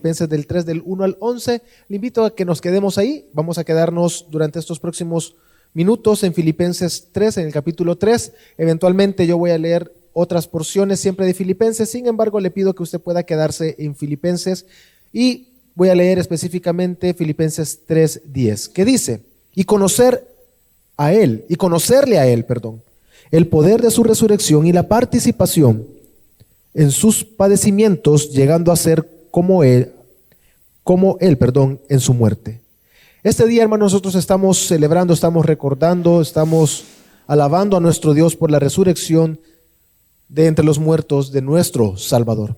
Filipenses del 3, del 1 al 11. Le invito a que nos quedemos ahí. Vamos a quedarnos durante estos próximos minutos en Filipenses 3, en el capítulo 3. Eventualmente yo voy a leer otras porciones siempre de Filipenses. Sin embargo, le pido que usted pueda quedarse en Filipenses y voy a leer específicamente Filipenses 3:10, que dice: y conocerle a Él, el poder de su resurrección y la participación en sus padecimientos, llegando a ser como él, en su muerte. Este día, hermanos, nosotros estamos celebrando, estamos recordando, estamos alabando a nuestro Dios por la resurrección de entre los muertos de nuestro Salvador.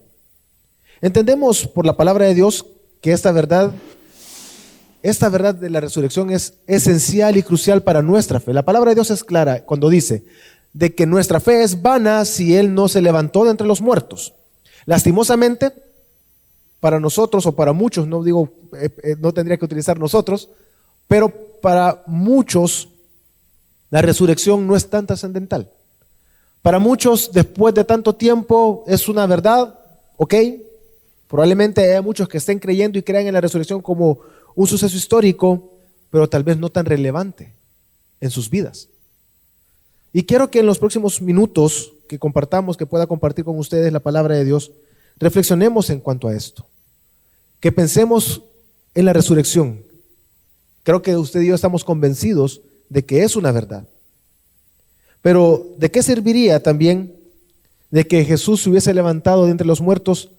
Entendemos por la palabra de Dios que esta verdad de la resurrección es esencial y crucial para nuestra fe. La palabra de Dios es clara cuando dice de que nuestra fe es vana si Él no se levantó de entre los muertos. Lastimosamente, para nosotros o para muchos, no tendría que utilizar nosotros, pero para muchos la resurrección no es tan trascendental. Para muchos, después de tanto tiempo, es una verdad, ok. Probablemente hay muchos que estén creyendo y crean en la resurrección como un suceso histórico, pero tal vez no tan relevante en sus vidas. Y quiero que en los próximos minutos que compartamos, que pueda compartir con ustedes la palabra de Dios, reflexionemos en cuanto a esto. Que pensemos en la resurrección. Creo que usted y yo estamos convencidos de que es una verdad. Pero ¿de qué serviría también de que Jesús se hubiese levantado de entre los muertos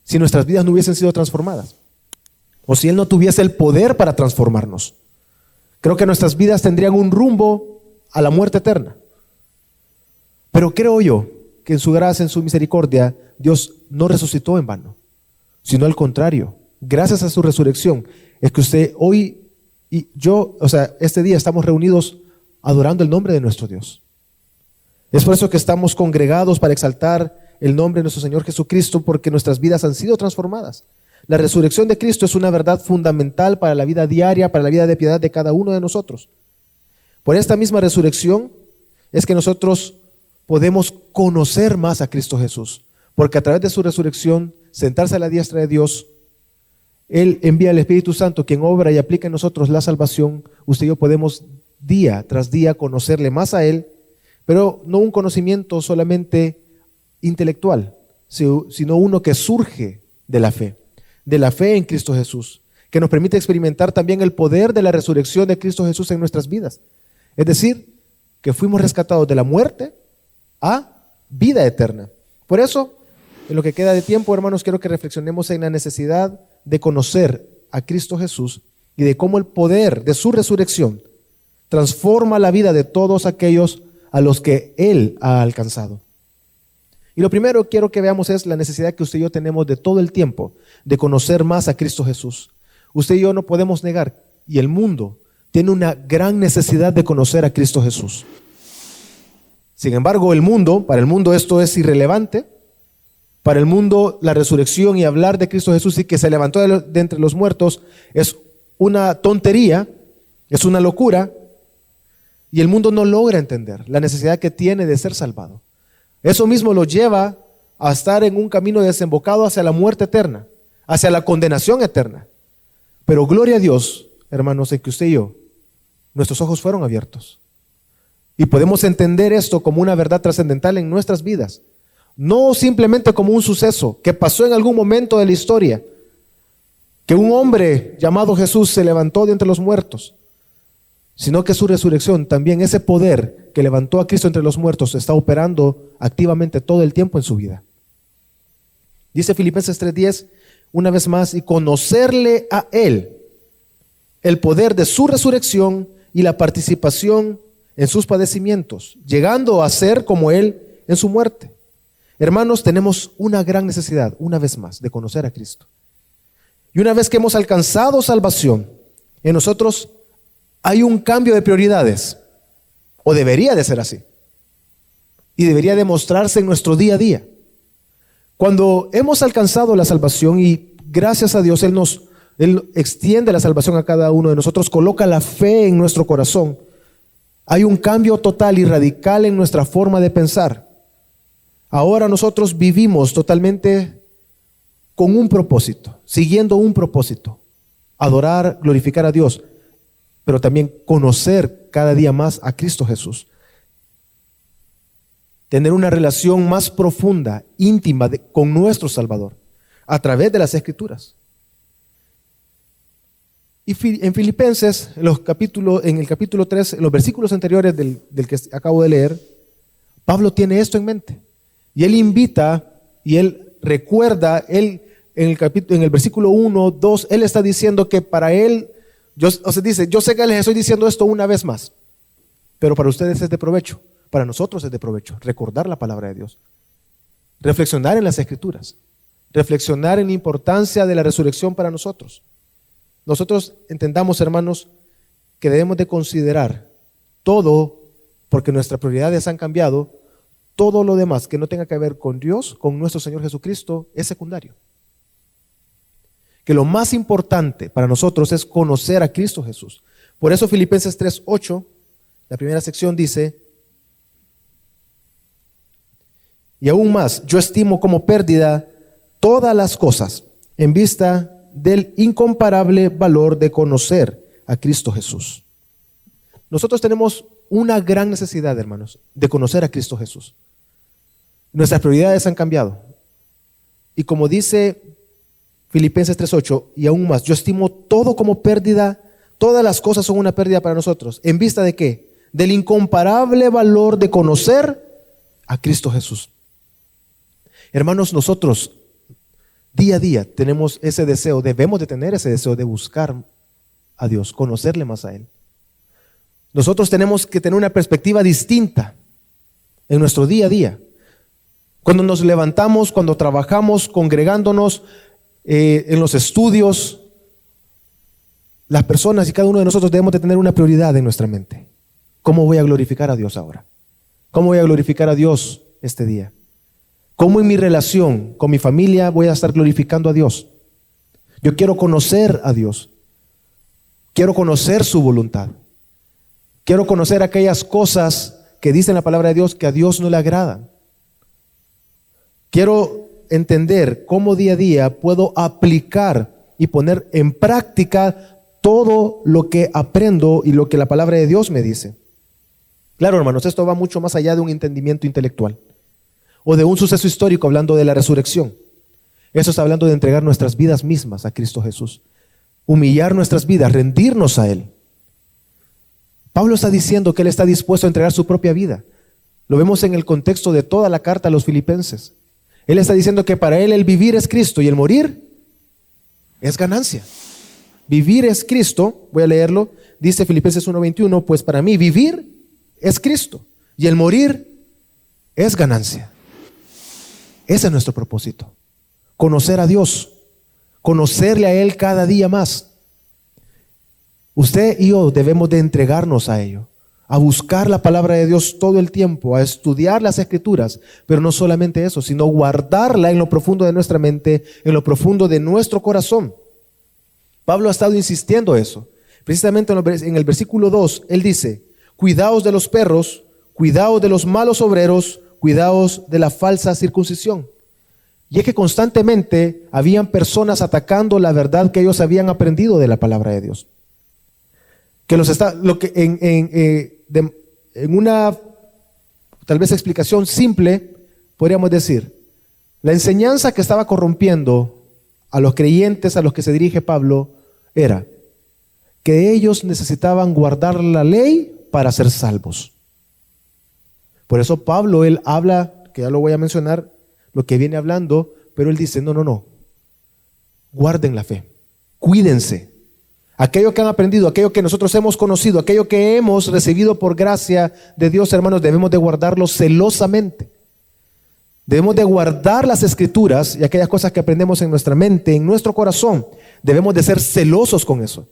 si nuestras vidas no hubiesen sido transformadas? O si Él no tuviese el poder para transformarnos. Creo que nuestras vidas tendrían un rumbo a la muerte eterna. Pero creo yo que en su gracia, en su misericordia, Dios no resucitó en vano, sino al contrario. Gracias a su resurrección es que usted hoy y yo, este día estamos reunidos adorando el nombre de nuestro Dios. Es por eso que estamos congregados para exaltar el nombre de nuestro Señor Jesucristo, porque nuestras vidas han sido transformadas. La resurrección de Cristo es una verdad fundamental para la vida diaria, para la vida de piedad de cada uno de nosotros. Por esta misma resurrección es que nosotros podemos conocer más a Cristo Jesús, porque a través de su resurrección, sentarse a la diestra de Dios, Él envía al Espíritu Santo, quien obra y aplica en nosotros la salvación. Usted y yo podemos día tras día conocerle más a Él, pero no un conocimiento solamente intelectual, sino uno que surge de la fe en Cristo Jesús, que nos permite experimentar también el poder de la resurrección de Cristo Jesús en nuestras vidas. Es decir, que fuimos rescatados de la muerte a vida eterna. Por eso, en lo que queda de tiempo, hermanos, quiero que reflexionemos en la necesidad de conocer a Cristo Jesús y de cómo el poder de su resurrección transforma la vida de todos aquellos a los que Él ha alcanzado. Y lo primero que quiero que veamos es la necesidad que usted y yo tenemos de todo el tiempo de conocer más a Cristo Jesús. Usted y yo no podemos negar, y el mundo tiene una gran necesidad de conocer a Cristo Jesús. Sin embargo, para el mundo esto es irrelevante. Para el mundo la resurrección y hablar de Cristo Jesús y que se levantó de entre los muertos es una tontería, es una locura, y el mundo no logra entender la necesidad que tiene de ser salvado. Eso mismo lo lleva a estar en un camino desembocado hacia la muerte eterna, hacia la condenación eterna. Pero gloria a Dios, hermanos, en que usted y yo, nuestros ojos fueron abiertos. Y podemos entender esto como una verdad trascendental en nuestras vidas. No simplemente como un suceso que pasó en algún momento de la historia, que un hombre llamado Jesús se levantó de entre los muertos, sino que su resurrección, también ese poder que levantó a Cristo entre los muertos, está operando activamente todo el tiempo en su vida. Dice Filipenses 3:10, una vez más, y conocerle a Él, el poder de su resurrección y la participación en sus padecimientos, llegando a ser como Él en su muerte. Hermanos, tenemos una gran necesidad, una vez más, de conocer a Cristo. Y una vez que hemos alcanzado salvación, en nosotros hay un cambio de prioridades, o debería de ser así, y debería demostrarse en nuestro día a día. Cuando hemos alcanzado la salvación y gracias a Dios Él extiende la salvación a cada uno de nosotros, coloca la fe en nuestro corazón, hay un cambio total y radical en nuestra forma de pensar. Ahora nosotros vivimos totalmente con un propósito, siguiendo un propósito. Adorar, glorificar a Dios, pero también conocer cada día más a Cristo Jesús. Tener una relación más profunda, íntima con nuestro Salvador, a través de las Escrituras. Y en Filipenses, en el capítulo 3, en los versículos anteriores del que acabo de leer, Pablo tiene esto en mente. Y él invita y él recuerda, en el versículo 1, 2, él está diciendo que para él, dice, yo sé que les estoy diciendo esto una vez más, pero para ustedes es de provecho, para nosotros es de provecho, recordar la palabra de Dios, reflexionar en las Escrituras, reflexionar en la importancia de la resurrección para nosotros. Nosotros entendamos, hermanos, que debemos de considerar todo, porque nuestras prioridades han cambiado, todo lo demás que no tenga que ver con Dios, con nuestro Señor Jesucristo, es secundario. Que lo más importante para nosotros es conocer a Cristo Jesús. Por eso Filipenses 3:8, la primera sección dice, y aún más, yo estimo como pérdida todas las cosas en vista del incomparable valor de conocer a Cristo Jesús. Nosotros tenemos una gran necesidad, hermanos, de conocer a Cristo Jesús. Nuestras prioridades han cambiado. Y como dice Filipenses 3:8, y aún más, yo estimo todo como pérdida, todas las cosas son una pérdida para nosotros. ¿En vista de qué? Del incomparable valor de conocer a Cristo Jesús. Hermanos, nosotros día a día tenemos ese deseo, debemos de tener ese deseo de buscar a Dios, conocerle más a Él. Nosotros tenemos que tener una perspectiva distinta en nuestro día a día. Cuando nos levantamos, cuando trabajamos, congregándonos, en los estudios, las personas y cada uno de nosotros debemos de tener una prioridad en nuestra mente. ¿Cómo voy a glorificar a Dios ahora? ¿Cómo voy a glorificar a Dios este día? ¿Cómo en mi relación con mi familia voy a estar glorificando a Dios? Yo quiero conocer a Dios. Quiero conocer su voluntad. Quiero conocer aquellas cosas que dice la palabra de Dios que a Dios no le agradan. Quiero entender cómo día a día puedo aplicar y poner en práctica todo lo que aprendo y lo que la palabra de Dios me dice. Claro, hermanos, esto va mucho más allá de un entendimiento intelectual o de un suceso histórico hablando de la resurrección. Eso está hablando de entregar nuestras vidas mismas a Cristo Jesús, humillar nuestras vidas, rendirnos a Él. Pablo está diciendo que Él está dispuesto a entregar su propia vida. Lo vemos en el contexto de toda la carta a los filipenses. Él está diciendo que para Él el vivir es Cristo y el morir es ganancia. Vivir es Cristo, voy a leerlo, dice Filipenses 1:21, pues para mí vivir es Cristo y el morir es ganancia. Ese es nuestro propósito, conocer a Dios, conocerle a Él cada día más. Usted y yo debemos de entregarnos a ello, a buscar la palabra de Dios todo el tiempo, a estudiar las Escrituras, pero no solamente eso, sino guardarla en lo profundo de nuestra mente, en lo profundo de nuestro corazón. Pablo ha estado insistiendo eso. Precisamente en el versículo 2, él dice, cuidaos de los perros, cuidaos de los malos obreros, cuidaos de la falsa circuncisión. Y es que constantemente habían personas atacando la verdad que ellos habían aprendido de la palabra de Dios. En una tal vez explicación simple, podríamos decir, la enseñanza que estaba corrompiendo a los creyentes a los que se dirige Pablo era que ellos necesitaban guardar la ley para ser salvos. Por eso Pablo, él habla, que ya lo voy a mencionar, lo que viene hablando, pero él dice, no, guarden la fe, cuídense. Aquello que han aprendido, aquello que nosotros hemos conocido, aquello que hemos recibido por gracia de Dios, hermanos, debemos de guardarlo celosamente. Debemos de guardar las Escrituras y aquellas cosas que aprendemos en nuestra mente, en nuestro corazón. Debemos de ser celosos con eso.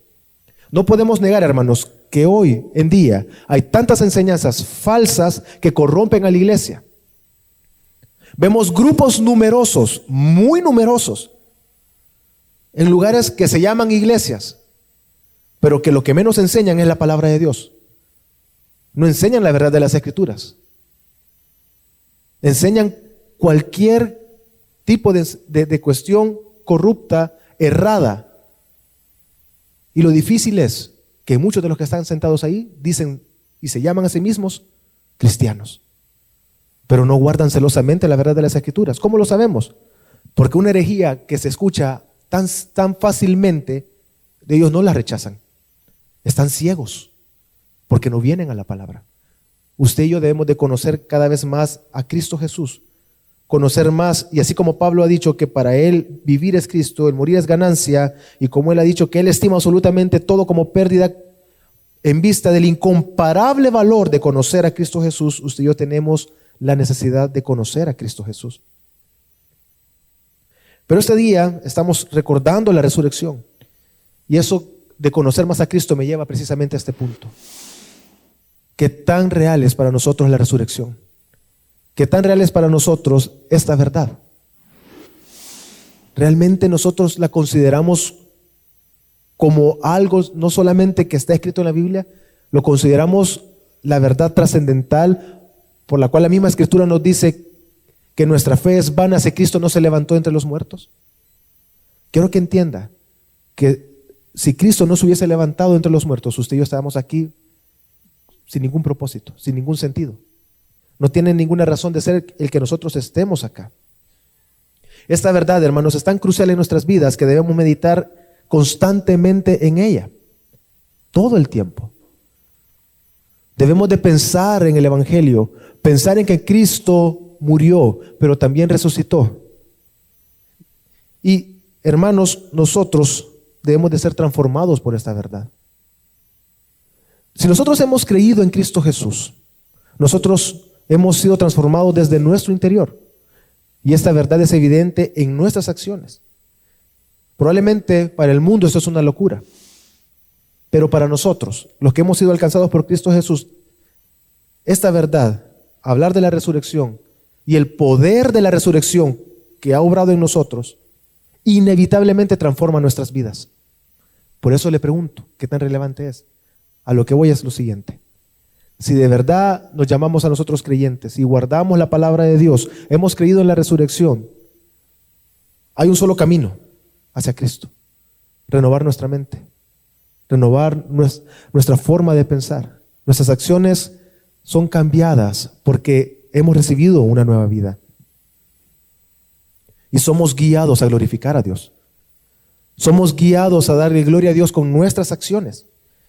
No podemos negar, hermanos, que hoy en día hay tantas enseñanzas falsas que corrompen a la iglesia. Vemos grupos numerosos, muy numerosos, en lugares que se llaman iglesias, pero que lo que menos enseñan es la palabra de Dios. No enseñan la verdad de las Escrituras. Enseñan cualquier tipo de cuestión corrupta, errada. Y lo difícil es que muchos de los que están sentados ahí dicen y se llaman a sí mismos cristianos, pero no guardan celosamente la verdad de las Escrituras. ¿Cómo lo sabemos? Porque una herejía que se escucha tan fácilmente, de ellos no la rechazan. Están ciegos porque no vienen a la palabra. Usted y yo debemos de conocer cada vez más a Cristo Jesús, conocer más, y así como Pablo ha dicho que para él vivir es Cristo, el morir es ganancia, y como él ha dicho que él estima absolutamente todo como pérdida en vista del incomparable valor de conocer a Cristo Jesús, usted y yo tenemos la necesidad de conocer a Cristo Jesús. Pero este día estamos recordando la resurrección, y eso de conocer más a Cristo me lleva precisamente a este punto. ¿Qué tan real es para nosotros la resurrección? ¿Qué tan real es para nosotros esta verdad? ¿Realmente nosotros la consideramos como algo no solamente que está escrito en la Biblia? ¿Lo consideramos la verdad trascendental por la cual la misma Escritura nos dice que nuestra fe es vana si Cristo no se levantó entre los muertos? Quiero que entienda que si Cristo no se hubiese levantado entre los muertos, usted y yo estábamos aquí sin ningún propósito, sin ningún sentido. No tiene ninguna razón de ser el que nosotros estemos acá. Esta verdad, hermanos, es tan crucial en nuestras vidas que debemos meditar constantemente en ella, todo el tiempo. Debemos de pensar en el Evangelio, pensar en que Cristo murió, pero también resucitó. Y, hermanos, nosotros debemos de ser transformados por esta verdad. Si nosotros hemos creído en Cristo Jesús, nosotros hemos sido transformados desde nuestro interior. Y esta verdad es evidente en nuestras acciones. Probablemente para el mundo esto es una locura. Pero para nosotros, los que hemos sido alcanzados por Cristo Jesús, esta verdad, hablar de la resurrección y el poder de la resurrección que ha obrado en nosotros, inevitablemente transforma nuestras vidas. Por eso le pregunto, ¿qué tan relevante es? A lo que voy es lo siguiente. Si de verdad nos llamamos a nosotros creyentes y guardamos la palabra de Dios, hemos creído en la resurrección, hay un solo camino hacia Cristo: renovar nuestra mente, renovar nuestra forma de pensar. Nuestras acciones son cambiadas porque hemos recibido una nueva vida y somos guiados a glorificar a Dios. Somos guiados a darle gloria a Dios con nuestras acciones,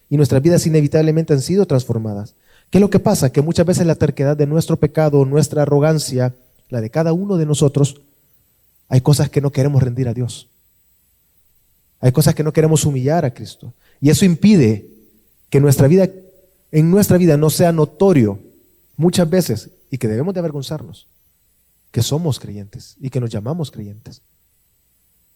y nuestras vidas inevitablemente han sido transformadas. ¿Qué es lo que pasa? Que muchas veces la terquedad de nuestro pecado, nuestra arrogancia, la de cada uno de nosotros, hay cosas que no queremos rendir a Dios. Hay cosas que no queremos humillar a Cristo. Y eso impide que en nuestra vida no sea notorio muchas veces, y que debemos de avergonzarnos, que somos creyentes y que nos llamamos creyentes.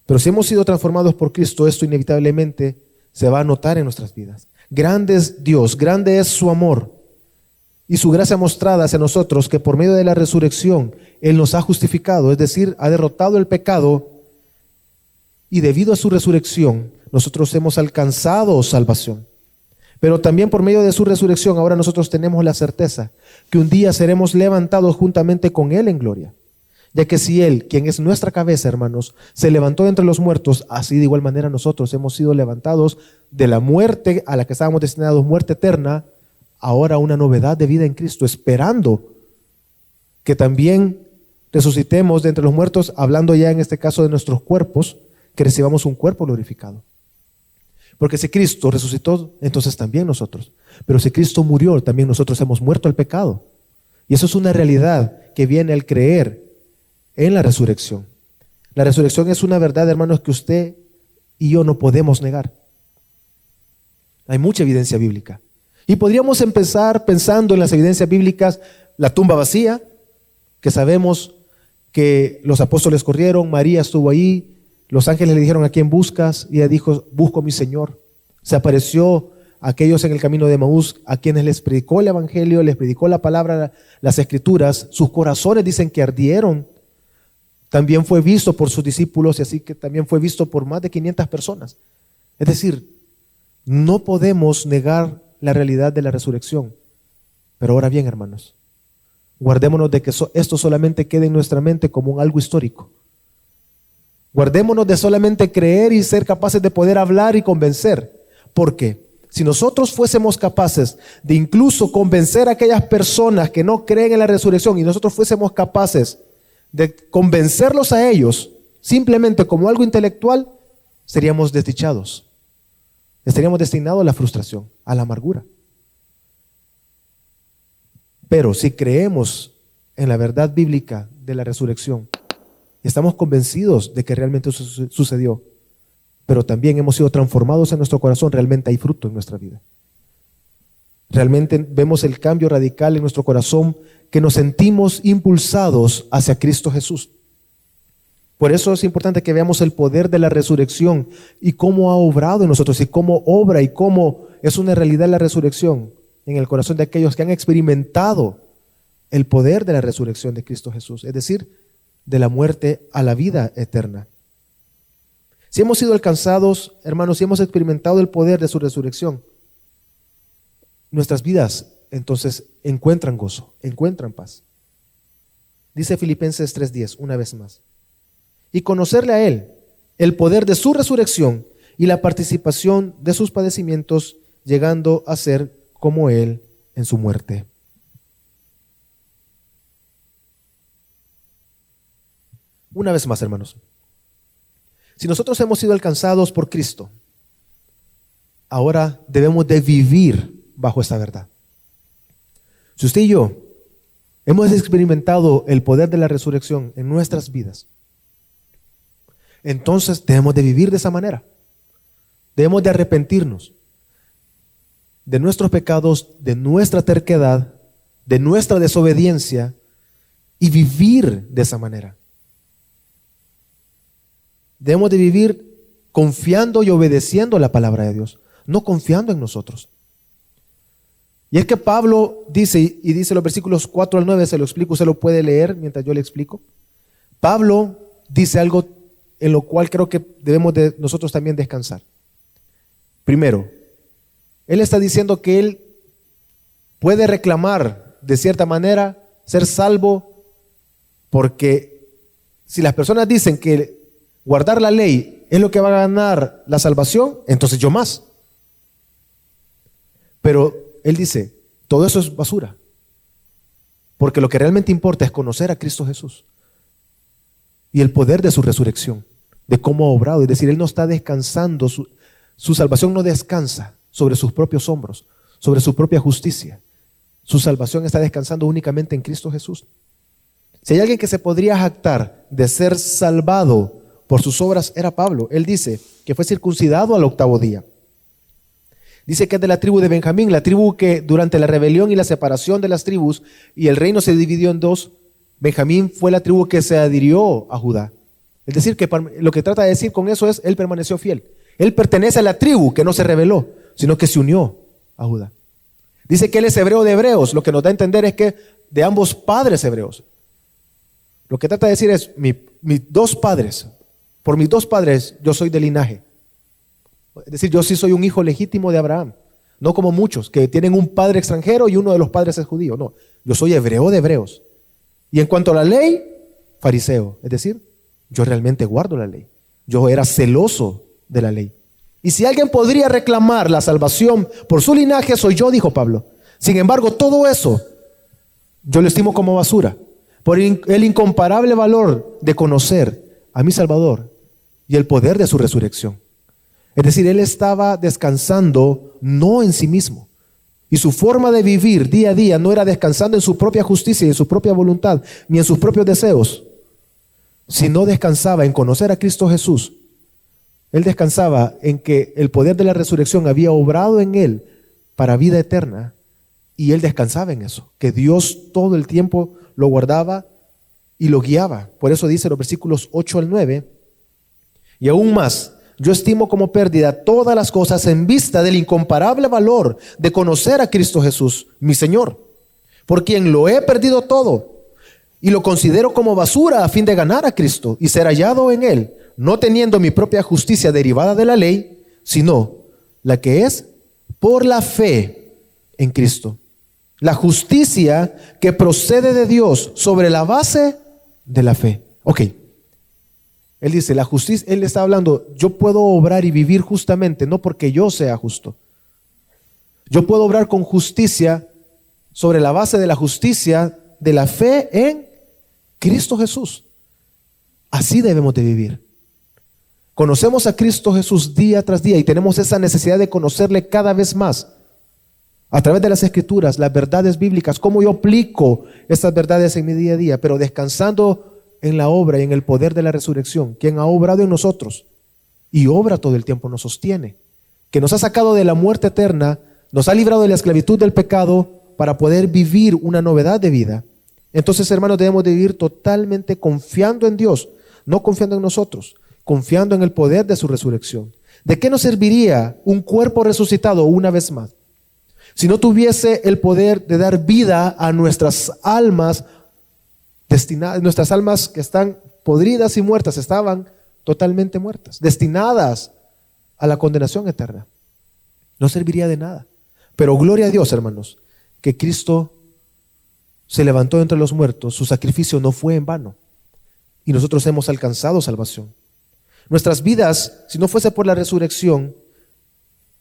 Pero si hemos sido transformados por Cristo, esto inevitablemente se va a notar en nuestras vidas. Grande es Dios, grande es su amor y su gracia mostrada hacia nosotros, que por medio de la resurrección Él nos ha justificado, es decir, ha derrotado el pecado, y debido a su resurrección nosotros hemos alcanzado salvación. Pero también por medio de su resurrección ahora nosotros tenemos la certeza que un día seremos levantados juntamente con Él en gloria. Ya que si Él, quien es nuestra cabeza, hermanos, se levantó entre los muertos, así de igual manera nosotros hemos sido levantados de la muerte a la que estábamos destinados, muerte eterna, ahora una novedad de vida en Cristo, esperando que también resucitemos de entre los muertos, hablando ya en este caso de nuestros cuerpos, que recibamos un cuerpo glorificado. Porque si Cristo resucitó, entonces también nosotros. Pero si Cristo murió, también nosotros hemos muerto al pecado. Y eso es una realidad que viene al creer en la resurrección. La resurrección es una verdad, hermanos, que usted y yo no podemos negar. Hay mucha evidencia bíblica. Y podríamos empezar pensando en las evidencias bíblicas: la tumba vacía, que sabemos que los apóstoles corrieron, María estuvo ahí, los ángeles le dijeron: ¿a quién buscas? Y ella dijo: busco a mi Señor. Se apareció a aquellos en el camino de Emaús, a quienes les predicó el evangelio, les predicó la palabra, las escrituras. Sus corazones dicen que ardieron. También fue visto por sus discípulos, y así que también fue visto por más de 500 personas. Es decir, no podemos negar la realidad de la resurrección. Pero ahora bien, hermanos, guardémonos de que esto solamente quede en nuestra mente como un algo histórico. Guardémonos de solamente creer y ser capaces de poder hablar y convencer. Porque si nosotros fuésemos capaces de incluso convencer a aquellas personas que no creen en la resurrección y nosotros fuésemos capaces de convencerlos a ellos simplemente como algo intelectual, seríamos desdichados. Estaríamos destinados a la frustración, a la amargura. Pero si creemos en la verdad bíblica de la resurrección, estamos convencidos de que realmente eso sucedió, pero también hemos sido transformados en nuestro corazón, realmente hay fruto en nuestra vida. Realmente vemos el cambio radical en nuestro corazón, que nos sentimos impulsados hacia Cristo Jesús. Por eso es importante que veamos el poder de la resurrección y cómo ha obrado en nosotros y cómo obra y cómo es una realidad la resurrección en el corazón de aquellos que han experimentado el poder de la resurrección de Cristo Jesús, es decir, de la muerte a la vida eterna. Si hemos sido alcanzados, hermanos, si hemos experimentado el poder de su resurrección, nuestras vidas entonces encuentran gozo, encuentran paz. Dice Filipenses 3:10, una vez más. Y conocerle a Él, el poder de su resurrección y la participación de sus padecimientos, llegando a ser como Él en su muerte. Una vez más, hermanos. Si nosotros hemos sido alcanzados por Cristo, ahora debemos de vivir bajo esta verdad. Si usted y yo hemos experimentado el poder de la resurrección en nuestras vidas, entonces debemos de vivir de esa manera. Debemos de arrepentirnos de nuestros pecados, de nuestra terquedad, de nuestra desobediencia y vivir de esa manera. Debemos de vivir confiando y obedeciendo la palabra de Dios, no confiando en nosotros. Y es que Pablo dice, y dice los versículos 4 al 9, se lo explico, usted lo puede leer mientras yo le explico. Pablo dice algo en lo cual creo que debemos de nosotros también descansar. Primero, él está diciendo que él puede reclamar de cierta manera ser salvo, porque si las personas dicen que guardar la ley es lo que va a ganar la salvación, entonces yo más. Pero él dice, todo eso es basura, porque lo que realmente importa es conocer a Cristo Jesús y el poder de su resurrección, de cómo ha obrado. Es decir, él no está descansando, su salvación no descansa sobre sus propios hombros, sobre su propia justicia. Su salvación está descansando únicamente en Cristo Jesús. Si hay alguien que se podría jactar de ser salvado por sus obras, era Pablo. Él dice que fue circuncidado al 8º día. Dice que es de la tribu de Benjamín, la tribu que durante la rebelión y la separación de las tribus y el reino se dividió en dos, Benjamín fue la tribu que se adhirió a Judá. Es decir, que lo que trata de decir con eso es, él permaneció fiel. Él pertenece a la tribu que no se rebeló, sino que se unió a Judá. Dice que él es hebreo de hebreos, lo que nos da a entender es que de ambos padres hebreos. Lo que trata de decir es, mis dos padres, por mis dos padres yo soy de linaje. Es decir, yo sí soy un hijo legítimo de Abraham, no como muchos que tienen un padre extranjero y uno de los padres es judío. No, yo soy hebreo de hebreos. Y en cuanto a la ley, fariseo. Es decir, yo realmente guardo la ley. Yo era celoso de la ley. Y si alguien podría reclamar la salvación por su linaje, soy yo, dijo Pablo. Sin embargo, todo eso yo lo estimo como basura, por el incomparable valor de conocer a mi Salvador y el poder de su resurrección. Es decir, él estaba descansando no en sí mismo. Y su forma de vivir día a día no era descansando en su propia justicia y en su propia voluntad, ni en sus propios deseos, sino descansaba en conocer a Cristo Jesús. Él descansaba en que el poder de la resurrección había obrado en él para vida eterna, y él descansaba en eso, que Dios todo el tiempo lo guardaba y lo guiaba. Por eso dice los versículos 8 al 9, y aún más, yo estimo como pérdida todas las cosas en vista del incomparable valor de conocer a Cristo Jesús, mi Señor, por quien lo he perdido todo y lo considero como basura a fin de ganar a Cristo y ser hallado en Él, no teniendo mi propia justicia derivada de la ley, sino la que es por la fe en Cristo. La justicia que procede de Dios sobre la base de la fe. Ok. Él dice, la justicia, Él está hablando, yo puedo obrar y vivir justamente, no porque yo sea justo. Yo puedo obrar con justicia sobre la base de la justicia de la fe en Cristo Jesús. Así debemos de vivir. Conocemos a Cristo Jesús día tras día y tenemos esa necesidad de conocerle cada vez más. A través de las Escrituras, las verdades bíblicas, cómo yo aplico estas verdades en mi día a día, pero descansando en la obra y en el poder de la resurrección, quien ha obrado en nosotros y obra todo el tiempo, nos sostiene, que nos ha sacado de la muerte eterna, nos ha librado de la esclavitud del pecado para poder vivir una novedad de vida. Entonces, hermanos, debemos de vivir totalmente confiando en Dios, no confiando en nosotros, confiando en el poder de su resurrección. ¿De qué nos serviría un cuerpo resucitado una vez más si no tuviese el poder de dar vida a nuestras almas destinadas, nuestras almas que están podridas y muertas, estaban totalmente muertas, destinadas a la condenación eterna? No serviría de nada. Pero gloria a Dios, hermanos, que Cristo se levantó entre los muertos, su sacrificio no fue en vano y nosotros hemos alcanzado salvación. Nuestras vidas, si no fuese por la resurrección,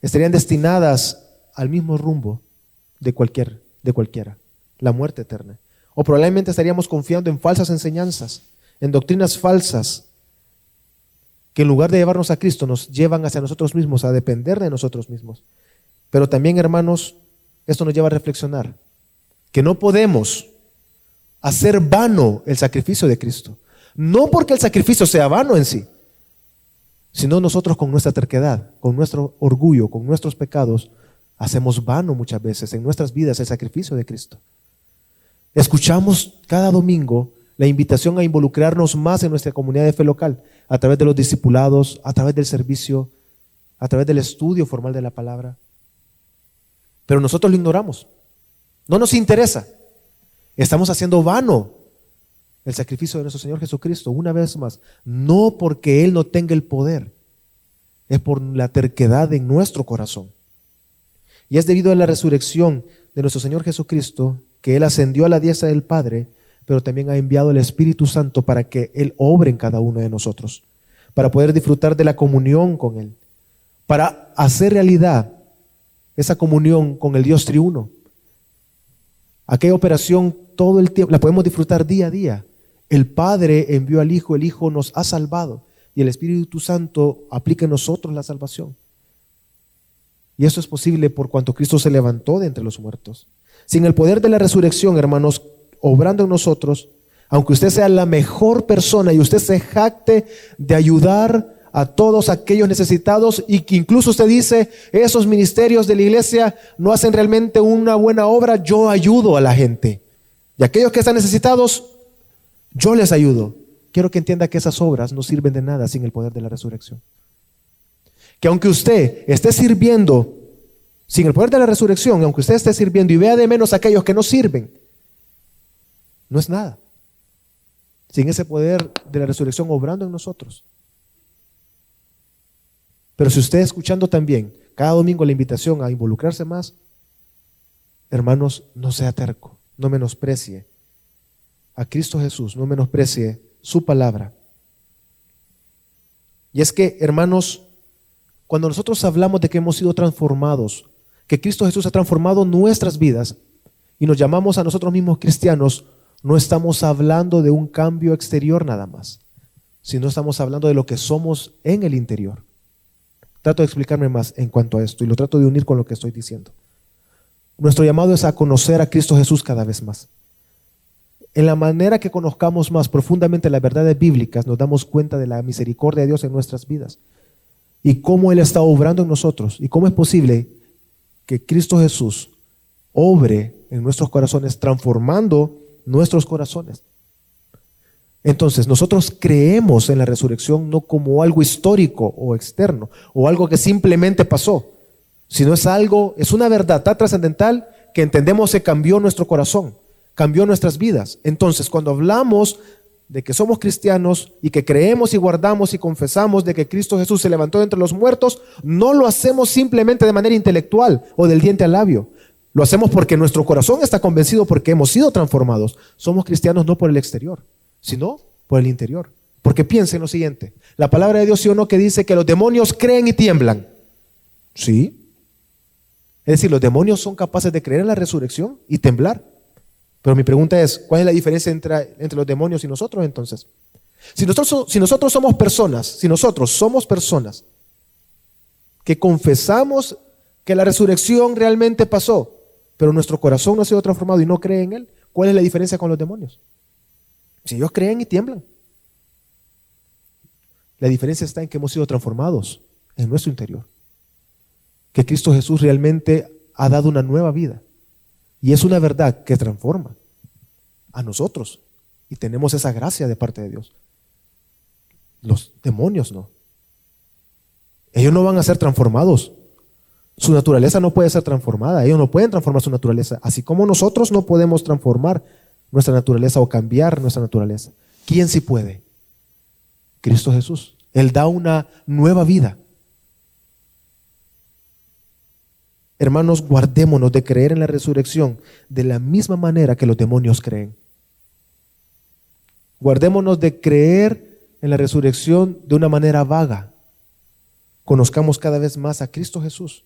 estarían destinadas al mismo rumbo de cualquiera, la muerte eterna. O probablemente estaríamos confiando en falsas enseñanzas, en doctrinas falsas, que en lugar de llevarnos a Cristo nos llevan hacia nosotros mismos, a depender de nosotros mismos. Pero también, hermanos, esto nos lleva a reflexionar que no podemos hacer vano el sacrificio de Cristo. No porque el sacrificio sea vano en sí, sino nosotros con nuestra terquedad, con nuestro orgullo, con nuestros pecados, hacemos vano muchas veces en nuestras vidas el sacrificio de Cristo. Escuchamos cada domingo la invitación a involucrarnos más en nuestra comunidad de fe local, a través de los discipulados, a través del servicio, a través del estudio formal de la palabra. Pero nosotros lo ignoramos. No nos interesa. Estamos haciendo vano el sacrificio de nuestro Señor Jesucristo, una vez más. No porque Él no tenga el poder, es por la terquedad en nuestro corazón. Y es debido a la resurrección de nuestro Señor Jesucristo que Él ascendió a la diestra del Padre, pero también ha enviado el Espíritu Santo para que Él obre en cada uno de nosotros, para poder disfrutar de la comunión con Él, para hacer realidad esa comunión con el Dios triuno. Aquella operación todo el tiempo la podemos disfrutar día a día. El Padre envió al Hijo, el Hijo nos ha salvado y el Espíritu Santo aplica en nosotros la salvación. Y eso es posible por cuanto Cristo se levantó de entre los muertos. Sin el poder de la resurrección, hermanos, obrando en nosotros, aunque usted sea la mejor persona y usted se jacte de ayudar a todos aquellos necesitados y que incluso usted dice, esos ministerios de la iglesia no hacen realmente una buena obra, yo ayudo a la gente. Y aquellos que están necesitados, yo les ayudo. Quiero que entienda que esas obras no sirven de nada sin el poder de la resurrección. Que aunque usted esté sirviendo sin el poder de la resurrección, aunque usted esté sirviendo y vea de menos a aquellos que no sirven, no es nada. Sin ese poder de la resurrección obrando en nosotros. Pero si usted escuchando también cada domingo la invitación a involucrarse más, hermanos, no sea terco, no menosprecie a Cristo Jesús, no menosprecie su palabra. Y es que, hermanos, cuando nosotros hablamos de que hemos sido transformados, que Cristo Jesús ha transformado nuestras vidas y nos llamamos a nosotros mismos cristianos, no estamos hablando de un cambio exterior nada más, sino estamos hablando de lo que somos en el interior. Trato de explicarme más en cuanto a esto y lo trato de unir con lo que estoy diciendo. Nuestro llamado es a conocer a Cristo Jesús cada vez más. En la manera que conozcamos más profundamente las verdades bíblicas, nos damos cuenta de la misericordia de Dios en nuestras vidas y cómo Él está obrando en nosotros y cómo es posible que Cristo Jesús obre en nuestros corazones, transformando nuestros corazones. Entonces, nosotros creemos en la resurrección no como algo histórico o externo o algo que simplemente pasó, sino es una verdad tan trascendental que entendemos que cambió nuestro corazón, cambió nuestras vidas. Entonces, cuando hablamos de que somos cristianos y que creemos y guardamos y confesamos de que Cristo Jesús se levantó de entre los muertos, no lo hacemos simplemente de manera intelectual o del diente al labio. Lo hacemos porque nuestro corazón está convencido porque hemos sido transformados. Somos cristianos no por el exterior, sino por el interior. Porque piensen lo siguiente, la palabra de Dios, sí o no, que dice que los demonios creen y tiemblan. Sí. Es decir, los demonios son capaces de creer en la resurrección y temblar. Pero mi pregunta es, ¿cuál es la diferencia entre los demonios y nosotros entonces? Si nosotros somos personas que confesamos que la resurrección realmente pasó, pero nuestro corazón no ha sido transformado y no cree en Él, ¿cuál es la diferencia con los demonios? Si ellos creen y tiemblan. La diferencia está en que hemos sido transformados en nuestro interior. Que Cristo Jesús realmente ha dado una nueva vida. Y es una verdad que transforma a nosotros. Y tenemos esa gracia de parte de Dios. Los demonios no. Ellos no van a ser transformados. Su naturaleza no puede ser transformada. Ellos no pueden transformar su naturaleza. Así como nosotros no podemos transformar nuestra naturaleza o cambiar nuestra naturaleza. ¿Quién sí puede? Cristo Jesús. Él da una nueva vida. Hermanos, guardémonos de creer en la resurrección de la misma manera que los demonios creen. Guardémonos de creer en la resurrección de una manera vaga. Conozcamos cada vez más a Cristo Jesús.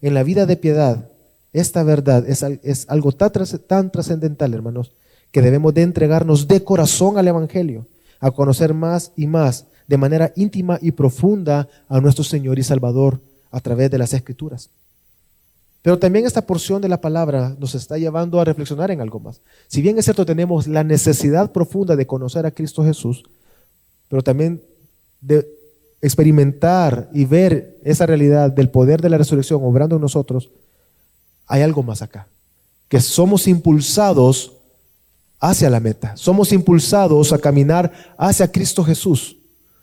En la vida de piedad, esta verdad es algo tan trascendental, hermanos, que debemos de entregarnos de corazón al Evangelio, a conocer más y más, de manera íntima y profunda, a nuestro Señor y Salvador a través de las Escrituras. Pero también esta porción de la palabra nos está llevando a reflexionar en algo más. Si bien es cierto, tenemos la necesidad profunda de conocer a Cristo Jesús, pero también de experimentar y ver esa realidad del poder de la resurrección obrando en nosotros, hay algo más acá, que somos impulsados hacia la meta, somos impulsados a caminar hacia Cristo Jesús,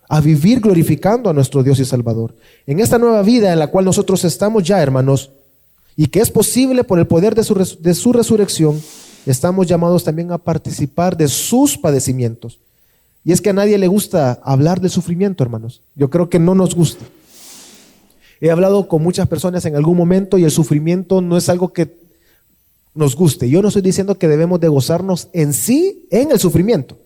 a vivir glorificando a nuestro Dios y Salvador. En esta nueva vida en la cual nosotros estamos ya, hermanos, y que es posible por el poder de su resurrección, estamos llamados también a participar de sus padecimientos. Y es que a nadie le gusta hablar del sufrimiento, hermanos. Yo creo que no nos gusta. He hablado con muchas personas en algún momento y el sufrimiento no es algo que nos guste. Yo no estoy diciendo que debemos de gozarnos en sí en el sufrimiento.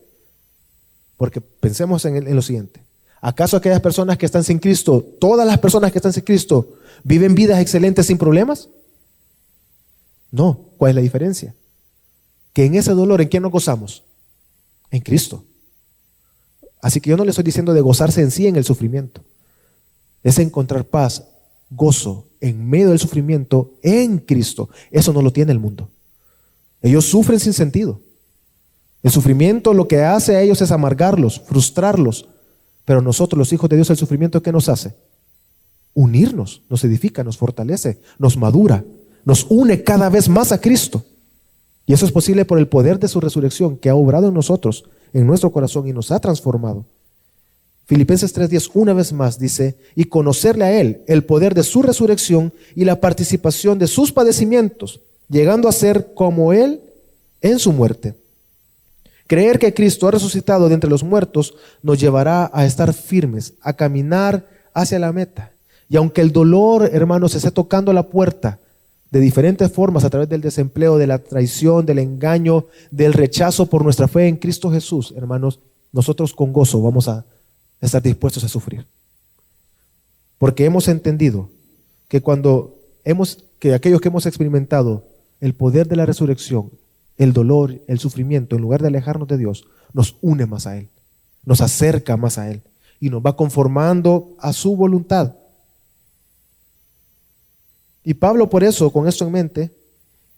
Porque pensemos en lo siguiente. ¿Acaso aquellas personas que están sin Cristo, todas las personas que están sin Cristo, viven vidas excelentes sin problemas? No. ¿Cuál es la diferencia? Que en ese dolor, ¿en quién nos gozamos? En Cristo. Así que yo no le estoy diciendo de gozarse en sí en el sufrimiento. Es encontrar paz, gozo en medio del sufrimiento en Cristo. Eso no lo tiene el mundo. Ellos sufren sin sentido. El sufrimiento lo que hace a ellos es amargarlos, frustrarlos. Pero nosotros, los hijos de Dios, el sufrimiento, ¿qué nos hace? Unirnos, nos edifica, nos fortalece, nos madura, nos une cada vez más a Cristo. Y eso es posible por el poder de su resurrección que ha obrado en nosotros, en nuestro corazón, y nos ha transformado. Filipenses 3:10 una vez más dice, y conocerle a Él, el poder de su resurrección y la participación de sus padecimientos, llegando a ser como Él en su muerte. Creer que Cristo ha resucitado de entre los muertos nos llevará a estar firmes, a caminar hacia la meta. Y aunque el dolor, hermanos, se esté tocando la puerta de diferentes formas a través del desempleo, de la traición, del engaño, del rechazo por nuestra fe en Cristo Jesús, hermanos, nosotros con gozo vamos a estar dispuestos a sufrir. Porque hemos entendido que que aquellos que hemos experimentado el poder de la resurrección, el dolor, el sufrimiento, en lugar de alejarnos de Dios, nos une más a Él, nos acerca más a Él y nos va conformando a su voluntad. Y Pablo, por eso, con esto en mente,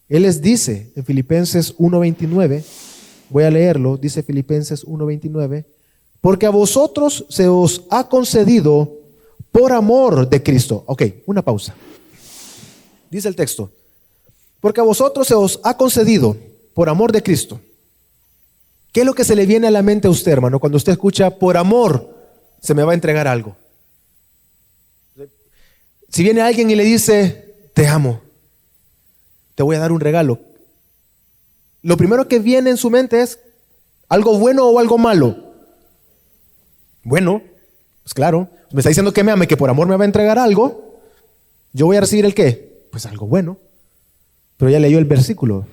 él les dice en Filipenses 1:29, voy a leerlo, dice Filipenses 1:29, porque a vosotros se os ha concedido por amor de Cristo. Ok, una pausa. Dice el texto, porque a vosotros se os ha concedido por amor de Cristo. ¿Qué es lo que se le viene a la mente a usted, hermano, cuando usted escucha por amor se me va a entregar algo? Si viene alguien y le dice, te amo, te voy a dar un regalo, lo primero que viene en su mente es algo bueno o algo malo. Bueno, pues claro, me está diciendo que me ame, que por amor me va a entregar algo. Yo voy a recibir el qué, pues algo bueno. Pero ya leyó el versículo.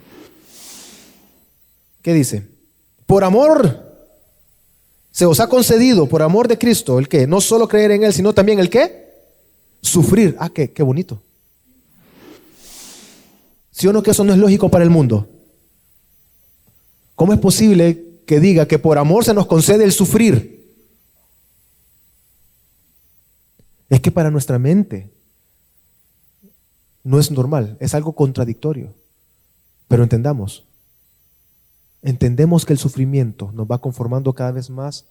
¿Qué dice? Por amor Se os ha concedido por amor de Cristo, ¿el qué? No solo creer en Él, sino también ¿el qué? Sufrir. Ah, qué bonito. ¿Sí o no que eso no es lógico para el mundo? ¿Cómo es posible que diga que por amor se nos concede el sufrir? Es que para nuestra mente no es normal, es algo contradictorio. Pero entendemos que el sufrimiento nos va conformando cada vez más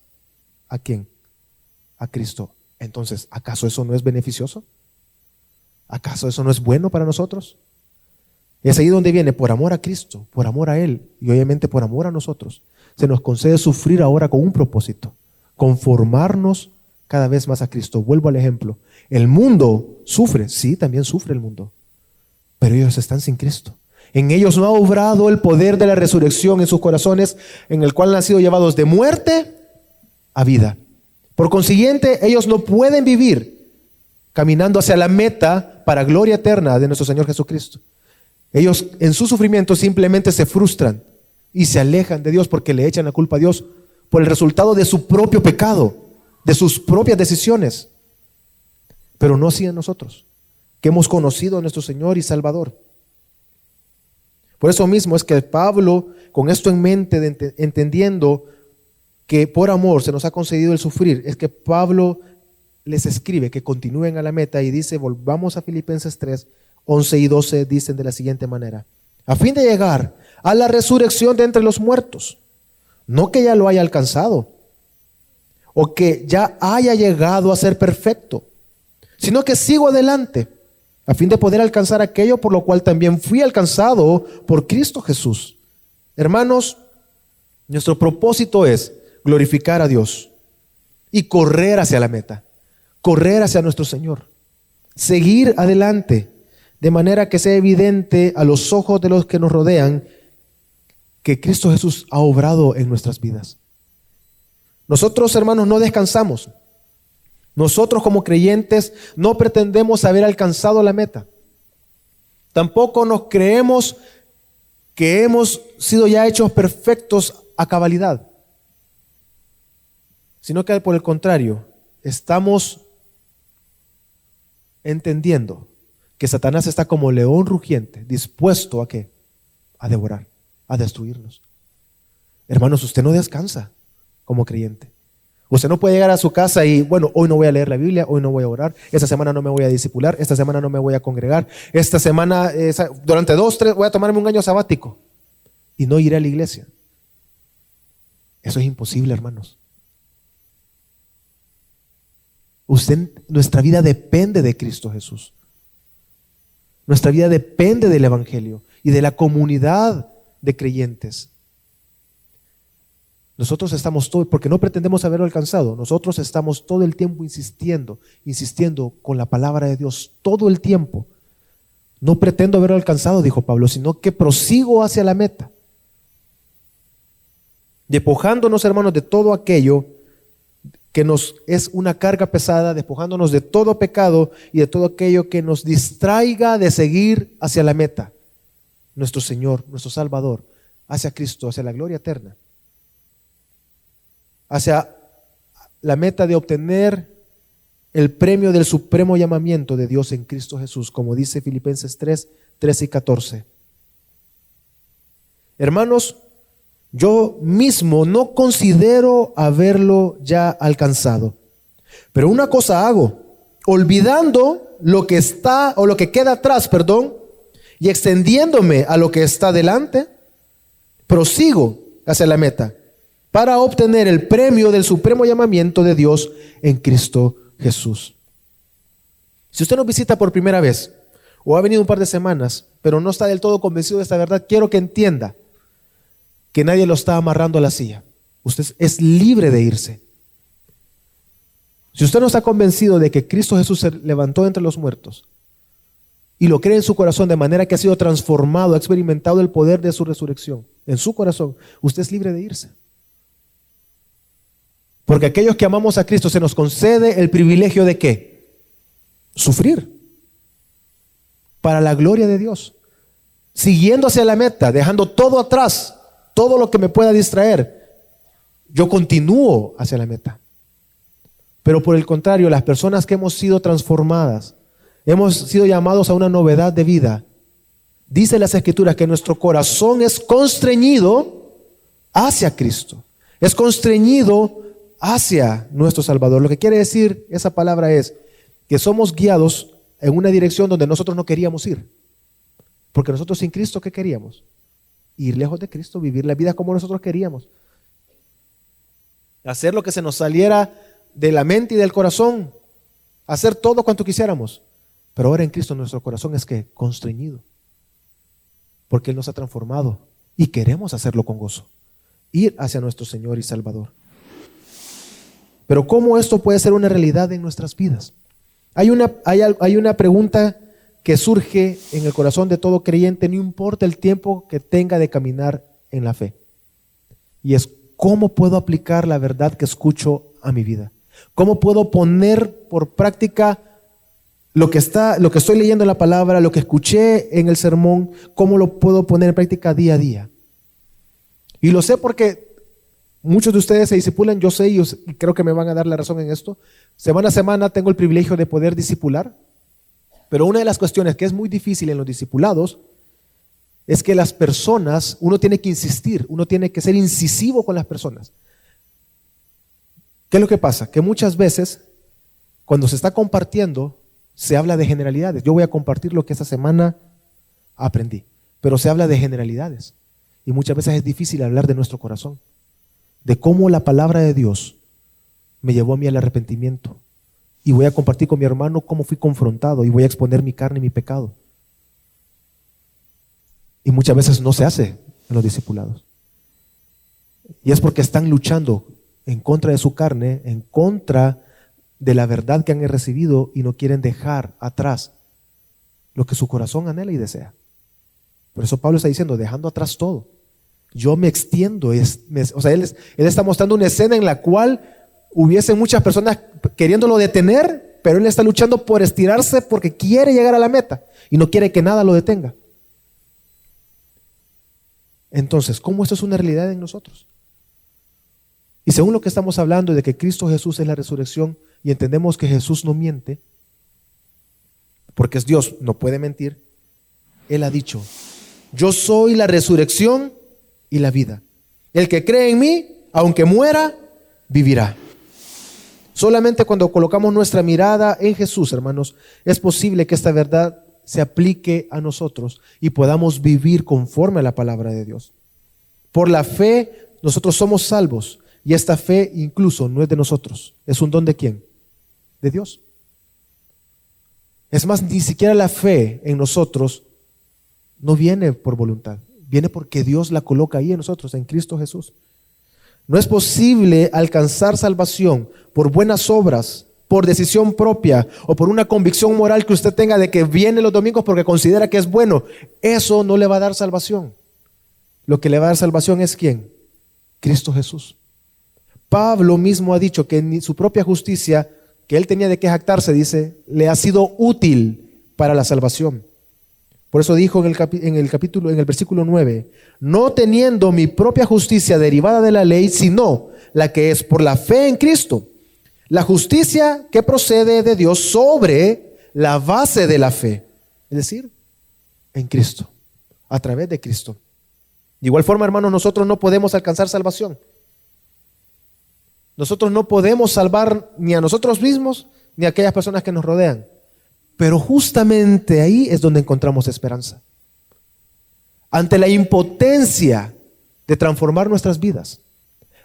¿a quién? A Cristo. Entonces, ¿acaso eso no es beneficioso? ¿Acaso eso no es bueno para nosotros? Es ahí donde viene, por amor a Cristo, por amor a Él y obviamente por amor a nosotros. Se nos concede sufrir ahora con un propósito, conformarnos cada vez más a Cristo. Vuelvo al ejemplo. El mundo sufre, sí, también sufre el mundo, pero ellos están sin Cristo. En ellos no ha obrado el poder de la resurrección en sus corazones, en el cual han sido llevados de muerte a vida. Por consiguiente, ellos no pueden vivir caminando hacia la meta para gloria eterna de nuestro Señor Jesucristo. Ellos en su sufrimiento simplemente se frustran y se alejan de Dios porque le echan la culpa a Dios por el resultado de su propio pecado, de sus propias decisiones. Pero no así en nosotros, que hemos conocido a nuestro Señor y Salvador. Por eso mismo es que Pablo, con esto en mente, entendiendo que por amor se nos ha concedido el sufrir, es que Pablo les escribe que continúen a la meta y dice, volvamos a Filipenses 3, 11 y 12, dicen de la siguiente manera: a fin de llegar a la resurrección de entre los muertos, no que ya lo haya alcanzado, o que ya haya llegado a ser perfecto, sino que sigo adelante, a fin de poder alcanzar aquello por lo cual también fui alcanzado por Cristo Jesús. Hermanos, nuestro propósito es glorificar a Dios y correr hacia la meta, correr hacia nuestro Señor, seguir adelante, de manera que sea evidente a los ojos de los que nos rodean que Cristo Jesús ha obrado en nuestras vidas. Nosotros, hermanos, no descansamos. Nosotros como creyentes no pretendemos haber alcanzado la meta. Tampoco nos creemos que hemos sido ya hechos perfectos a cabalidad, sino que por el contrario, estamos entendiendo que Satanás está como león rugiente, dispuesto ¿a qué? A devorar, a destruirnos. Hermanos, usted no descansa como creyente. Usted no puede llegar a su casa y, bueno, hoy no voy a leer la Biblia, hoy no voy a orar, esta semana no me voy a discipular, esta semana no me voy a congregar, esta semana, durante 2, 3, voy a tomarme un año sabático y no iré a la iglesia. Eso es imposible, hermanos. Nuestra vida depende de Cristo Jesús. Nuestra vida depende del Evangelio y de la comunidad de creyentes. Nosotros estamos todo, porque no pretendemos haberlo alcanzado, nosotros estamos todo el tiempo insistiendo con la palabra de Dios, todo el tiempo. No pretendo haberlo alcanzado, dijo Pablo, sino que prosigo hacia la meta. Despojándonos, hermanos, de todo aquello que nos es una carga pesada, despojándonos de todo pecado y de todo aquello que nos distraiga de seguir hacia la meta, nuestro Señor, nuestro Salvador, hacia Cristo, hacia la gloria eterna, hacia la meta de obtener el premio del supremo llamamiento de Dios en Cristo Jesús, como dice Filipenses 3, 13 y 14. Hermanos, yo mismo no considero haberlo ya alcanzado, pero una cosa hago, olvidando lo que está o lo que queda atrás, y extendiéndome a lo que está delante, prosigo hacia la meta para obtener el premio del supremo llamamiento de Dios en Cristo Jesús. Si usted nos visita por primera vez o ha venido un par de semanas, pero no está del todo convencido de esta verdad, quiero que entienda que nadie lo está amarrando a la silla. Usted es libre de irse. Si usted no está convencido de que Cristo Jesús se levantó entre los muertos y lo cree en su corazón de manera que ha sido transformado, ha experimentado el poder de su resurrección en su corazón, usted es libre de irse. Porque aquellos que amamos a Cristo se nos concede el privilegio de ¿qué? Sufrir para la gloria de Dios, siguiendo hacia la meta, dejando todo atrás, todo lo que me pueda distraer yo continúo hacia la meta. Pero por el contrario, las personas que hemos sido transformadas, hemos sido llamados a una novedad de vida. Dice las Escrituras que nuestro corazón es constreñido hacia Cristo. Es constreñido hacia nuestro Salvador. Lo que quiere decir esa palabra es que somos guiados en una dirección donde nosotros no queríamos ir. Porque nosotros sin Cristo, ¿qué queríamos? Ir lejos de Cristo, vivir la vida como nosotros queríamos. Hacer lo que se nos saliera de la mente y del corazón. Hacer todo cuanto quisiéramos. Pero ahora en Cristo nuestro corazón es que constreñido. Porque Él nos ha transformado y queremos hacerlo con gozo. Ir hacia nuestro Señor y Salvador. Pero ¿cómo esto puede ser una realidad en nuestras vidas? Hay una pregunta que surge en el corazón de todo creyente, no importa el tiempo que tenga de caminar en la fe. Y es, ¿cómo puedo aplicar la verdad que escucho a mi vida? ¿Cómo puedo poner por práctica lo que estoy leyendo en la palabra, lo que escuché en el sermón? ¿Cómo lo puedo poner en práctica día a día? Y lo sé porque muchos de ustedes se discipulan, yo sé y creo que me van a dar la razón en esto. Semana a semana tengo el privilegio de poder discipular, pero una de las cuestiones que es muy difícil en los discipulados es que las personas, uno tiene que insistir, uno tiene que ser incisivo con las personas. ¿Qué es lo que pasa? Que muchas veces cuando se está compartiendo se habla de generalidades. Yo voy a compartir lo que esta semana aprendí, pero se habla de generalidades y muchas veces es difícil hablar de nuestro corazón, de cómo la palabra de Dios me llevó a mí al arrepentimiento. Y voy a compartir con mi hermano cómo fui confrontado y voy a exponer mi carne y mi pecado. Y muchas veces no se hace en los discipulados. Y es porque están luchando en contra de su carne, en contra de la verdad que han recibido y no quieren dejar atrás lo que su corazón anhela y desea. Por eso Pablo está diciendo, dejando atrás todo. Yo me extiendo. Él está mostrando una escena en la cual hubiese muchas personas queriéndolo detener, pero él está luchando por estirarse porque quiere llegar a la meta y no quiere que nada lo detenga. Entonces, ¿cómo esto es una realidad en nosotros? Y según lo que estamos hablando de que Cristo Jesús es la resurrección y entendemos que Jesús no miente, porque es Dios, no puede mentir, Él ha dicho, yo soy la resurrección y la vida. El que cree en mí, aunque muera, vivirá. Solamente cuando colocamos nuestra mirada en Jesús, hermanos, es posible que esta verdad se aplique a nosotros y podamos vivir conforme a la palabra de Dios. Por la fe, nosotros somos salvos y esta fe incluso no es de nosotros. ¿Es un don de quién? De Dios. Es más, ni siquiera la fe en nosotros no viene por voluntad, viene porque Dios la coloca ahí en nosotros, en Cristo Jesús. No es posible alcanzar salvación por buenas obras, por decisión propia o por una convicción moral que usted tenga de que viene los domingos porque considera que es bueno. Eso no le va a dar salvación. Lo que le va a dar salvación es ¿quién? Cristo Jesús. Pablo mismo ha dicho que ni su propia justicia, que él tenía de qué jactarse, dice, le ha sido útil para la salvación. Por eso dijo en el versículo 9, no teniendo mi propia justicia derivada de la ley, sino la que es por la fe en Cristo, la justicia que procede de Dios sobre la base de la fe, es decir, en Cristo, a través de Cristo. De igual forma, hermanos, nosotros no podemos alcanzar salvación. Nosotros no podemos salvar ni a nosotros mismos ni a aquellas personas que nos rodean. Pero justamente ahí es donde encontramos esperanza. Ante la impotencia de transformar nuestras vidas,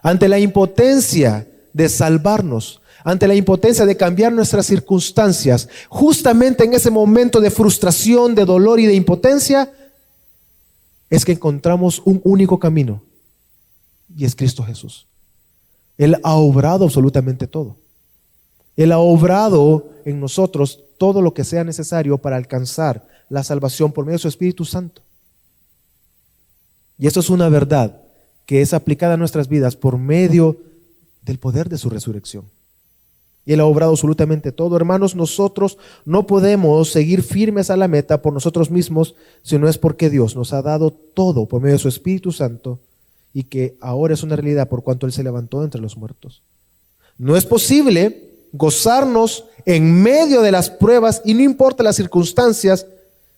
ante la impotencia de salvarnos, ante la impotencia de cambiar nuestras circunstancias, justamente en ese momento de frustración, de dolor y de impotencia, es que encontramos un único camino, y es Cristo Jesús. Él ha obrado absolutamente todo. Él ha obrado en nosotros todo lo que sea necesario para alcanzar la salvación por medio de su Espíritu Santo. Y esto es una verdad que es aplicada a nuestras vidas por medio del poder de su resurrección. Y Él ha obrado absolutamente todo. Hermanos, nosotros no podemos seguir firmes a la meta por nosotros mismos, si no es porque Dios nos ha dado todo por medio de su Espíritu Santo y que ahora es una realidad por cuanto Él se levantó entre los muertos. No es posible gozarnos en medio de las pruebas y no importa las circunstancias,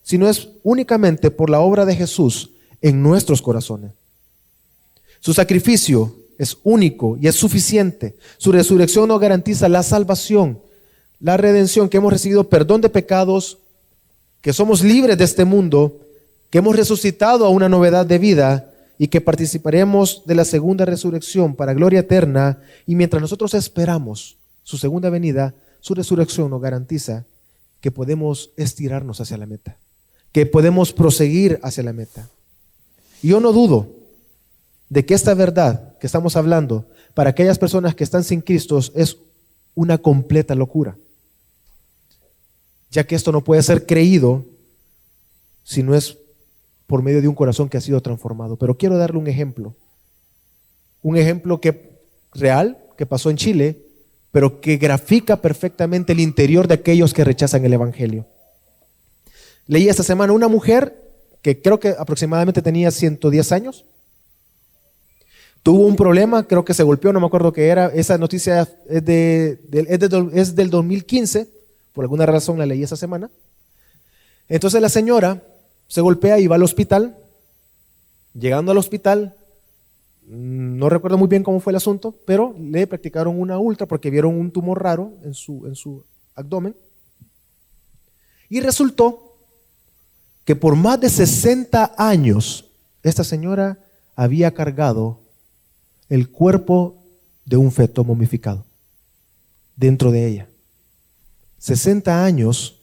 sino es únicamente por la obra de Jesús en nuestros corazones. Su sacrificio es único y es suficiente. Su resurrección nos garantiza la salvación, la redención, que hemos recibido perdón de pecados, que somos libres de este mundo, que hemos resucitado a una novedad de vida y que participaremos de la segunda resurrección para gloria eterna. Y mientras nosotros esperamos su segunda venida, su resurrección nos garantiza que podemos estirarnos hacia la meta, que podemos proseguir hacia la meta. Y yo no dudo de que esta verdad que estamos hablando para aquellas personas que están sin Cristo es una completa locura, ya que esto no puede ser creído si no es por medio de un corazón que ha sido transformado. Pero quiero darle un ejemplo real, que pasó en Chile, pero que grafica perfectamente el interior de aquellos que rechazan el Evangelio. Leí esta semana una mujer que creo que aproximadamente tenía 110 años, tuvo un problema, creo que se golpeó, no me acuerdo qué era. Esa noticia es del 2015, por alguna razón la leí esa semana. Entonces la señora se golpea y va al hospital. Llegando al hospital, no recuerdo muy bien cómo fue el asunto, pero le practicaron una ultra porque vieron un tumor raro en su abdomen. Y resultó que por más de 60 años esta señora había cargado el cuerpo de un feto momificado dentro de ella. 60 años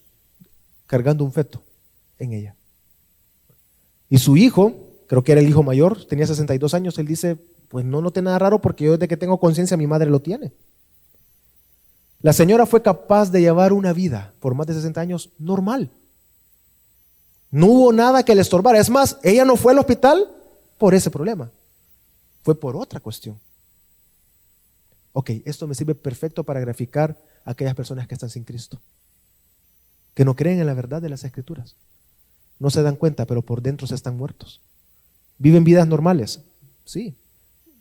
cargando un feto en ella. Y su hijo, creo que era el hijo mayor, tenía 62 años, él dice, pues no noté nada raro porque yo desde que tengo conciencia mi madre lo tiene. La señora fue capaz de llevar una vida por más de 60 años normal. No hubo nada que le estorbara. Es más, ella no fue al hospital por ese problema. Fue por otra cuestión. Ok, esto me sirve perfecto para graficar a aquellas personas que están sin Cristo, que no creen en la verdad de las Escrituras. No se dan cuenta, pero por dentro se están muertos. Viven vidas normales, sí.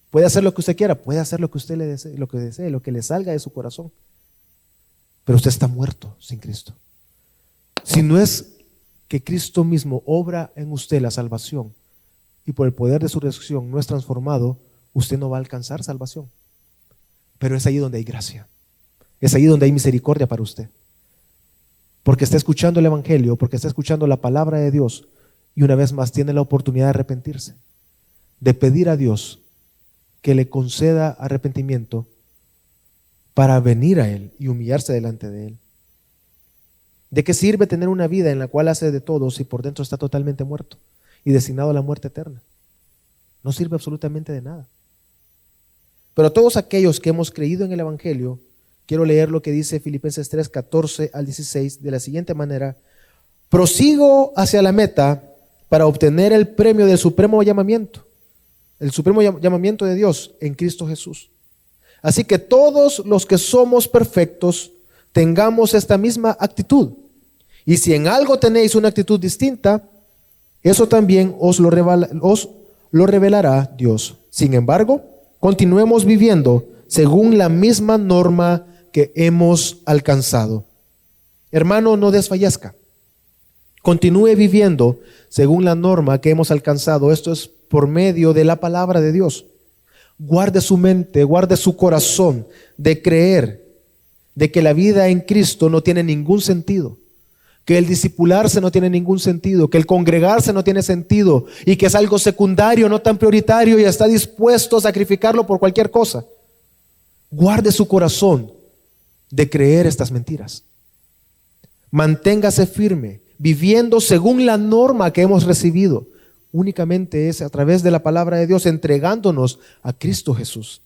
Puede hacer lo que usted quiera, puede hacer lo que usted le desee, lo que le salga de su corazón. Pero usted está muerto sin Cristo. Si no es que Cristo mismo obra en usted la salvación y por el poder de su resurrección no es transformado, usted no va a alcanzar salvación. Pero es ahí donde hay gracia. Es ahí donde hay misericordia para usted. Porque está escuchando el Evangelio, porque está escuchando la palabra de Dios y una vez más tiene la oportunidad de arrepentirse, de pedir a Dios que le conceda arrepentimiento para venir a Él y humillarse delante de Él. ¿De qué sirve tener una vida en la cual hace de todo si por dentro está totalmente muerto y destinado a la muerte eterna? No sirve absolutamente de nada. Pero todos aquellos que hemos creído en el Evangelio, quiero leer lo que dice Filipenses 3, 14 al 16 de la siguiente manera: prosigo hacia la meta para obtener el premio del supremo llamamiento, el supremo llamamiento de Dios en Cristo Jesús. Así que todos los que somos perfectos tengamos esta misma actitud. Y si en algo tenéis una actitud distinta, eso también os lo revelará Dios. Sin embargo, continuemos viviendo según la misma norma que hemos alcanzado. Hermano, no desfallezca. Continúe viviendo según la norma que hemos alcanzado. Esto es por medio de la palabra de Dios. Guarde su mente, guarde su corazón de creer de que la vida en Cristo no tiene ningún sentido, que el discipularse no tiene ningún sentido, que el congregarse no tiene sentido y que es algo secundario, no tan prioritario, y está dispuesto a sacrificarlo por cualquier cosa. Guarde su corazón de creer estas mentiras. Manténgase firme, viviendo según la norma que hemos recibido. Únicamente es a través de la palabra de Dios, entregándonos a Cristo Jesús.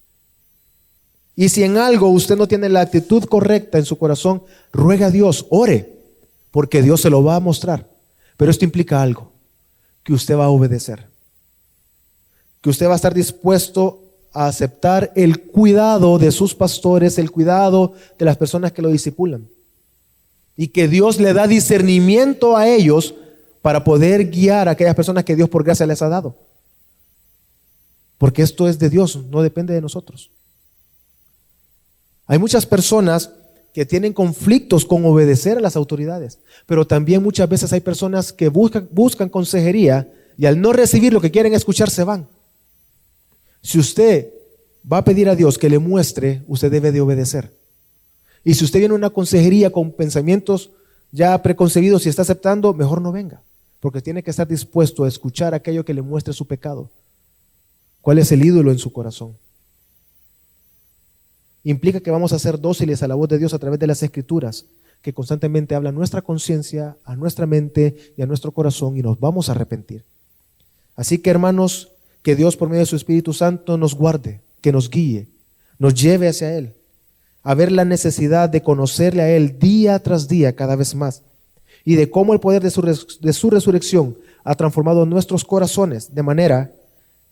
Y si en algo usted no tiene la actitud correcta en su corazón, ruegue a Dios, ore, porque Dios se lo va a mostrar. Pero esto implica algo, que usted va a obedecer, que usted va a estar dispuesto a aceptar el cuidado de sus pastores, el cuidado de las personas que lo discipulan, y que Dios le da discernimiento a ellos para poder guiar a aquellas personas que Dios por gracia les ha dado. porque esto es de Dios, no depende de nosotros. Hay muchas personas que tienen conflictos con obedecer a las autoridades, pero también muchas veces hay personas que buscan consejería y al no recibir lo que quieren escuchar se van. Si usted va a pedir a Dios que le muestre, usted debe de obedecer. Y si usted viene a una consejería con pensamientos ya preconcebidos y está aceptando, mejor no venga, porque tiene que estar dispuesto a escuchar aquello que le muestre su pecado. ¿Cuál es el ídolo en su corazón? Implica que vamos a ser dóciles a la voz de Dios a través de las Escrituras, que constantemente habla a nuestra conciencia, a nuestra mente y a nuestro corazón, y nos vamos a arrepentir. Así que, hermanos, que Dios por medio de su Espíritu Santo nos guarde, que nos guíe, nos lleve hacia Él, a ver la necesidad de conocerle a Él día tras día cada vez más, y de cómo el poder de su resurrección ha transformado nuestros corazones de manera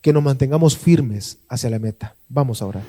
que nos mantengamos firmes hacia la meta. Vamos a orar.